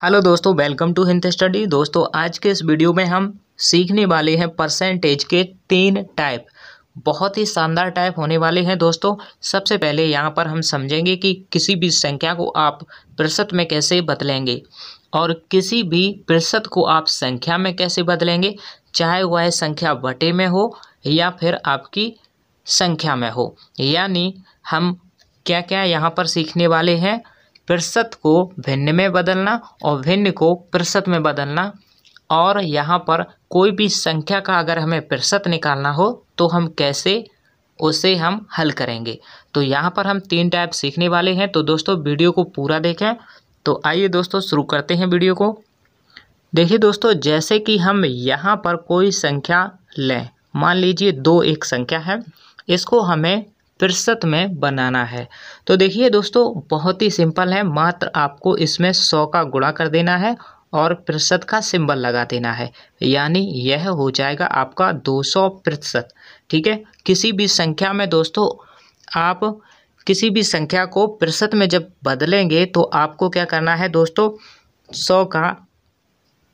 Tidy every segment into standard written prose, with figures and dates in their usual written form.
Hello दोस्तों, welcome to Hind study. दोस्तों आज के इस वीडियो में हम सीखने वाले हैं परसेंटेज के 3 टाइप। बहुत ही शानदार टाइप होने वाले हैं दोस्तों। सबसे पहले यहाँ पर हम समझेंगे कि किसी भी संख्या को आप प्रतिशत में कैसे बदलेंगे और किसी भी प्रतिशत को आप संख्या में कैसे बदलेंगे, चाहे वह संख्या बटे में हो या फिर आपकी संख्या में हो। यानी हम क्या क्या यहाँ पर सीखने वाले हैं, प्रतिशत को भिन्न में बदलना और भिन्न को प्रतिशत में बदलना। और यहाँ पर कोई भी संख्या का अगर हमें प्रतिशत निकालना हो तो हम कैसे उसे हम हल करेंगे। तो यहाँ पर हम 3 टाइप सीखने वाले हैं। तो दोस्तों वीडियो को पूरा देखें। तो आइए दोस्तों शुरू करते हैं वीडियो को। देखिए दोस्तों, जैसे कि हम यहाँ पर कोई संख्या लें, मान लीजिए 2 एक संख्या है, इसको हमें प्रतिशत में बनाना है। तो देखिए दोस्तों, बहुत ही सिंपल है। मात्र आपको इसमें 100 का गुणा कर देना है और प्रतिशत का सिंबल लगा देना है, यानी यह हो जाएगा आपका 200%। ठीक है। किसी भी संख्या में दोस्तों आप किसी भी संख्या को प्रतिशत में जब बदलेंगे तो आपको क्या करना है दोस्तों, 100 का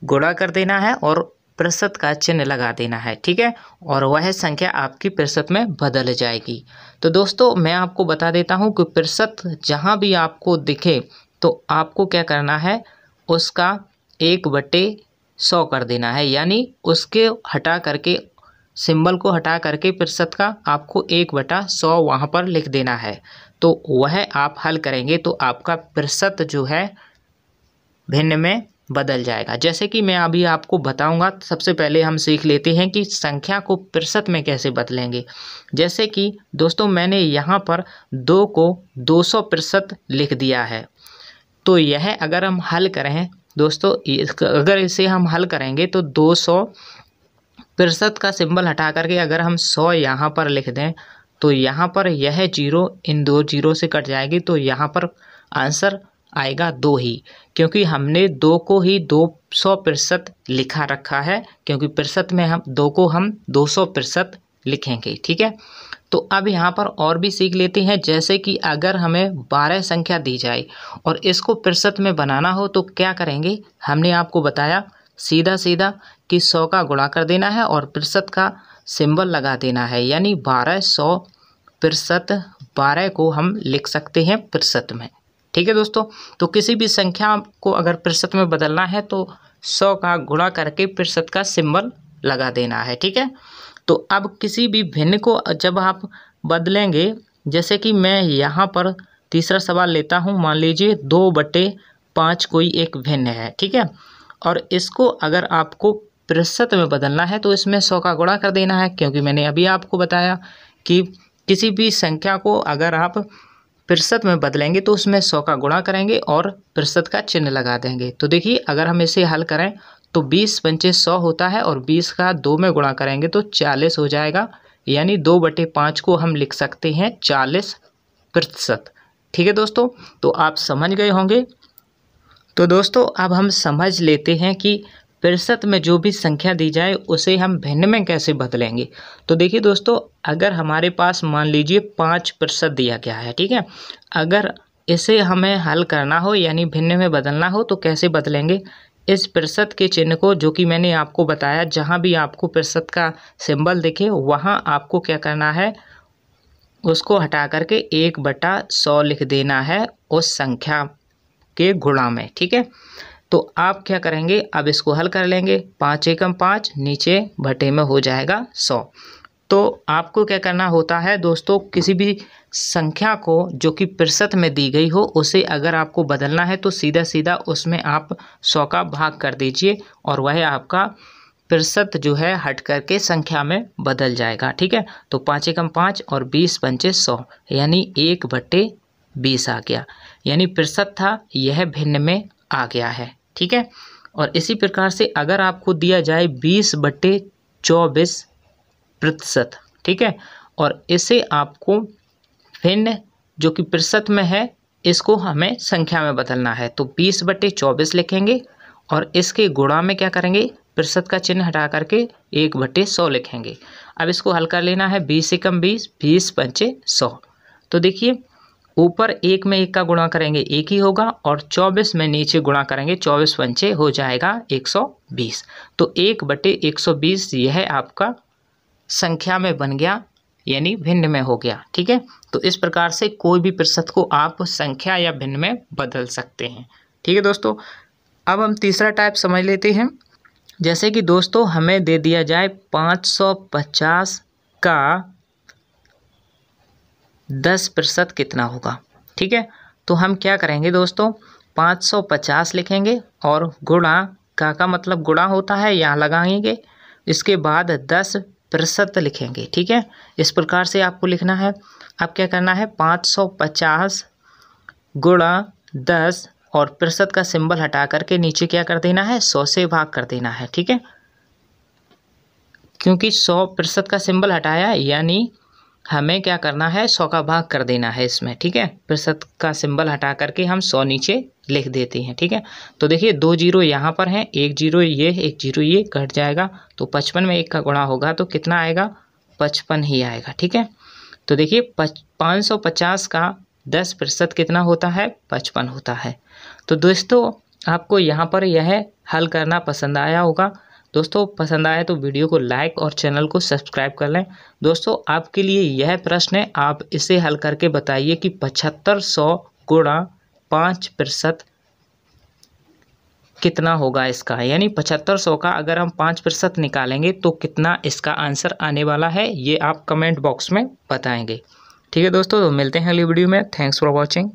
गुणा कर देना है और प्रतिशत का चिन्ह लगा देना है। ठीक है। और वह संख्या आपकी प्रतिशत में बदल जाएगी। तो दोस्तों मैं आपको बता देता हूं कि प्रतिशत जहां भी आपको दिखे तो आपको क्या करना है, उसका 1/100 कर देना है। यानी उसके हटा करके, सिंबल को हटा करके प्रतिशत का आपको 1/100 वहाँ पर लिख देना है। तो वह आप हल करेंगे तो आपका प्रतिशत जो है भिन्न में बदल जाएगा। जैसे कि मैं अभी आपको बताऊंगा। सबसे पहले हम सीख लेते हैं कि संख्या को प्रतिशत में कैसे बदलेंगे। जैसे कि दोस्तों मैंने यहाँ पर 2 को 200% लिख दिया है। तो यह अगर हम हल करें दोस्तों, अगर इसे हम हल करेंगे तो 200% का सिंबल हटा करके अगर हम 100 यहाँ पर लिख दें तो यहाँ पर यह 0 इन 2 0 से कट जाएगी। तो यहाँ पर आंसर आएगा 2 ही, क्योंकि हमने 2 को ही 200% लिखा रखा है, क्योंकि प्रतिशत में हम 2 को हम 200% लिखेंगे। ठीक है। तो अब यहाँ पर और भी सीख लेते हैं। जैसे कि अगर हमें 12 संख्या दी जाए और इसको प्रतिशत में बनाना हो तो क्या करेंगे, हमने आपको बताया सीधा सीधा कि 100 का गुणा कर देना है और प्रतिशत का सिंबल लगा देना है। यानी 1200% 12 को हम लिख सकते हैं प्रतिशत में। ठीक है दोस्तों। तो किसी भी संख्या को अगर प्रतिशत में बदलना है तो 100 का गुणा करके प्रतिशत का सिंबल लगा देना है। ठीक है। तो अब किसी भी भिन्न को जब आप बदलेंगे, जैसे कि मैं यहाँ पर तीसरा सवाल लेता हूँ। मान लीजिए 2/5 कोई एक भिन्न है। ठीक है। और इसको अगर आपको प्रतिशत में बदलना है तो इसमें 100 का गुणा कर देना है, क्योंकि मैंने अभी आपको बताया कि किसी भी संख्या को अगर आप प्रतिशत में बदलेंगे तो उसमें 100 का गुणा करेंगे और प्रतिशत का चिन्ह लगा देंगे। तो देखिए अगर हम इसे हल करें तो 20 पंचे 100 होता है और 20 का 2 में गुणा करेंगे तो 40 हो जाएगा। यानी 2/5 को हम लिख सकते हैं 40%। ठीक है दोस्तों। तो आप समझ गए होंगे। तो दोस्तों अब हम समझ लेते हैं कि प्रतिशत में जो भी संख्या दी जाए उसे हम भिन्न में कैसे बदलेंगे। तो देखिए दोस्तों, अगर हमारे पास मान लीजिए 5% दिया गया है। ठीक है। अगर इसे हमें हल करना हो यानी भिन्न में बदलना हो तो कैसे बदलेंगे, इस प्रतिशत के चिन्ह को, जो कि मैंने आपको बताया, जहाँ भी आपको प्रतिशत का सिंबल दिखे वहाँ आपको क्या करना है, उसको हटा करके 1/100 लिख देना है उस संख्या के गुणा में। ठीक है। तो आप क्या करेंगे, अब इसको हल कर लेंगे। 5 एकम 5, नीचे बटे में हो जाएगा 100। तो आपको क्या करना होता है दोस्तों, किसी भी संख्या को जो कि प्रतिशत में दी गई हो उसे अगर आपको बदलना है तो सीधा सीधा उसमें आप 100 का भाग कर दीजिए और वह आपका प्रतिशत जो है हट करके संख्या में बदल जाएगा। ठीक है। तो 5 एकम 5 और 20 पंचे 100, यानी 1/20 आ गया। यानी प्रतिशत था यह भिन्न में आ गया है। ठीक है। और इसी प्रकार से अगर आपको दिया जाए 20/24%। ठीक है। और इसे आपको भिन्न जो कि प्रतिशत में है इसको हमें संख्या में बदलना है। तो 20/24 लिखेंगे और इसके गुणा में क्या करेंगे, प्रतिशत का चिन्ह हटा करके 1/100 लिखेंगे। अब इसको हल कर लेना है। 20 एकम 20, 20 पंचे 100। तो देखिए ऊपर 1 में 1 का गुणा करेंगे 1 ही होगा और 24 में नीचे गुणा करेंगे 24 पंचे हो जाएगा 120। तो 1/120 यह आपका संख्या में बन गया, यानी भिन्न में हो गया। ठीक है, तो इस प्रकार से कोई भी प्रतिशत को आप संख्या या भिन्न में बदल सकते हैं। ठीक है दोस्तों, अब हम तीसरा टाइप समझ लेते हैं। जैसे कि दोस्तों हमें दे दिया जाए 550 का 10% कितना होगा। ठीक है, तो हम क्या करेंगे दोस्तों, 550 लिखेंगे और गुणा का मतलब गुणा होता है, यहाँ लगाएंगे, इसके बाद 10% लिखेंगे। ठीक है, इस प्रकार से आपको लिखना है। अब क्या करना है, 550 गुणा 10 और प्रतिशत का सिंबल हटा करके नीचे क्या कर देना है, 100 से भाग कर देना है। ठीक है, क्योंकि 100% का सिंबल हटाया, यानी हमें क्या करना है, 100 का भाग कर देना है इसमें। ठीक है, प्रतिशत का सिंबल हटा करके हम 100 नीचे लिख देते हैं। ठीक है, तो देखिए 2 जीरो यहाँ पर हैं, 1 जीरो ये, 1 जीरो ये कट जाएगा, तो 55 में 1 का गुणा होगा तो कितना आएगा, 55 ही आएगा। ठीक है, तो देखिए 550 का 10% कितना होता है, 55 होता है। तो दोस्तों आपको यहाँ पर यह हल करना पसंद आया होगा। दोस्तों पसंद आया तो वीडियो को लाइक और चैनल को सब्सक्राइब कर लें। दोस्तों आपके लिए यह प्रश्न है, आप इसे हल करके बताइए कि 7500 गुणा 5% कितना होगा इसका, यानी 7500 का अगर हम 5% निकालेंगे तो कितना इसका आंसर आने वाला है, ये आप कमेंट बॉक्स में बताएंगे। ठीक है दोस्तों, तो मिलते हैं अगली वीडियो में। Thanks for watching.